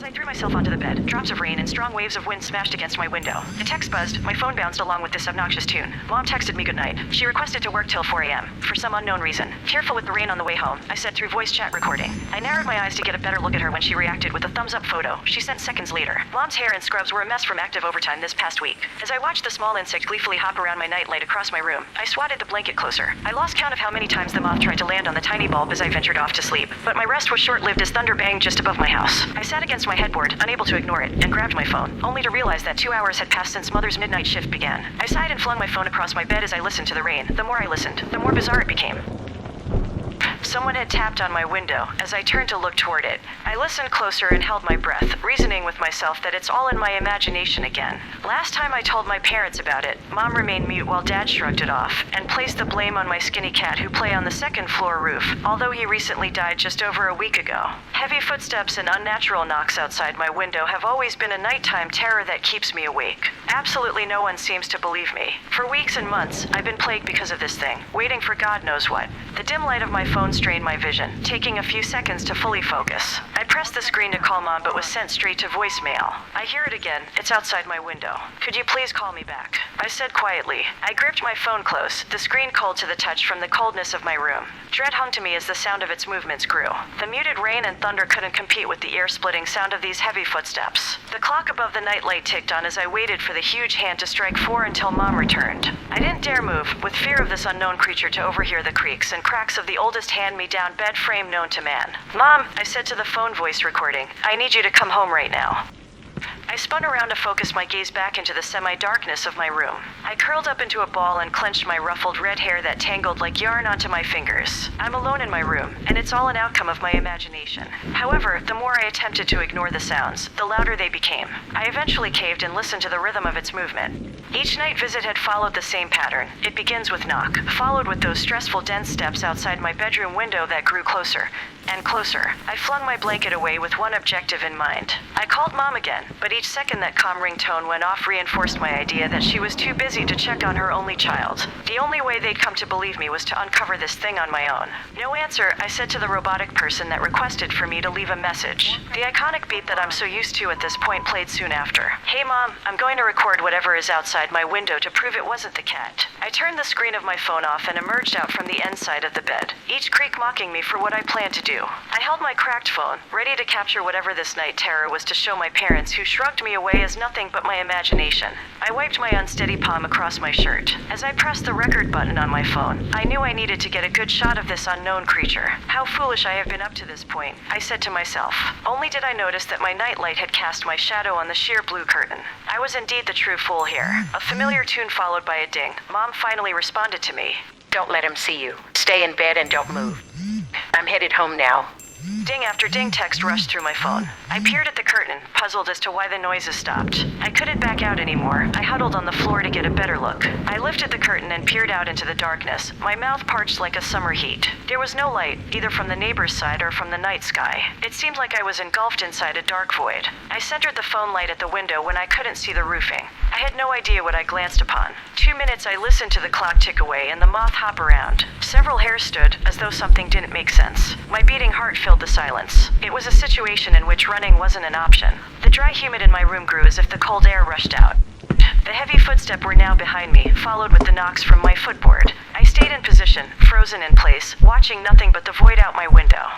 As I threw myself onto the bed, drops of rain and strong waves of wind smashed against my window. The text buzzed, my phone bounced along with this obnoxious tune. Mom texted me goodnight. She requested to work till 4 a.m. for some unknown reason. Fearful with the rain on the way home, I said through voice chat recording. I narrowed my eyes to get a better look at her when she reacted with a thumbs up photo she sent seconds later. Mom's hair and scrubs were a mess from active overtime this past week. As I watched the small insect gleefully hop around my nightlight across my room, I swatted the blanket closer. I lost count of how many times the moth tried to land on the tiny bulb as I ventured off to sleep, but my rest was short-lived as thunder banged just above my house. I sat against my headboard, unable to ignore it, and grabbed my phone, only to realize that 2 hours had passed since Mother's midnight shift began. I sighed and flung my phone across my bed as I listened to the rain. The more I listened, the more bizarre it became. Someone had tapped on my window as I turned to look toward it. I listened closer and held my breath, reasoning with myself that it's all in my imagination again. Last time I told my parents about it, Mom remained mute while Dad shrugged it off and placed the blame on my skinny cat who play on the second floor roof, although he recently died just over a week ago. Heavy footsteps and unnatural knocks outside my window have always been a nighttime terror that keeps me awake. Absolutely no one seems to believe me. For weeks and months, I've been plagued because of this thing, waiting for God knows what. The dim light of my phone strained my vision, taking a few seconds to fully focus. I pressed the screen to call Mom but was sent straight to voicemail. I hear it again. It's outside my window. Could you please call me back? I said quietly. I gripped my phone close, the screen cold to the touch from the coldness of my room. Dread hung to me as the sound of its movements grew. The muted rain and thunder couldn't compete with the ear-splitting sound of these heavy footsteps. The clock above the nightlight ticked on as I waited for the huge hand to strike 4 until Mom returned. I didn't dare move, with fear of this unknown creature to overhear the creaks and cracks of the oldest hand-me-down bed frame known to man. Mom, I said to the phone voice recording, I need you to come home right now. I spun around to focus my gaze back into the semi-darkness of my room. I curled up into a ball and clenched my ruffled red hair that tangled like yarn onto my fingers. I'm alone in my room, and it's all an outcome of my imagination. However, the more I attempted to ignore the sounds, the louder they became. I eventually caved and listened to the rhythm of its movement. Each night visit had followed the same pattern. It begins with knock, followed with those stressful dense steps outside my bedroom window that grew closer and closer. I flung my blanket away with one objective in mind. I called Mom again, but each second that calm ringtone went off reinforced my idea that she was too busy to check on her only child. The only way they'd come to believe me was to uncover this thing on my own. No answer, I said to the robotic person that requested for me to leave a message. The iconic beat that I'm so used to at this point played soon after. Hey Mom, I'm going to record whatever is outside my window to prove it wasn't the cat. I turned the screen of my phone off and emerged out from the end side of the bed, each creak mocking me for what I planned to do. I held my cracked phone, ready to capture whatever this night terror was to show my parents, who shrugged me away as nothing but my imagination. I wiped my unsteady palm across my shirt. As I pressed the record button on my phone, I knew I needed to get a good shot of this unknown creature. How foolish I have been up to this point, I said to myself. Only did I notice that my nightlight had cast my shadow on the sheer blue curtain. I was indeed the true fool here. A familiar tune followed by a ding. Mom finally responded to me. Don't let him see you. Stay in bed and don't move. I'm headed home now. Ding after ding text rushed through my phone. I peered at the curtain, puzzled as to why the noises stopped. I couldn't back out anymore. I huddled on the floor to get a better look. I lifted the curtain and peered out into the darkness, my mouth parched like a summer heat. There was no light, either from the neighbor's side or from the night sky. It seemed like I was engulfed inside a dark void. I centered the phone light at the window when I couldn't see the roofing. I had no idea what I glanced upon. 2 minutes I listened to the clock tick away and the moth hop around. Several hairs stood, as though something didn't make sense. My beating heart filled the silence. It was a situation in which running wasn't an option. The dry humid in my room grew as if the cold air rushed out. The heavy footsteps were now behind me, followed with the knocks from my footboard. I stayed in position, frozen in place, watching nothing but the void out my window.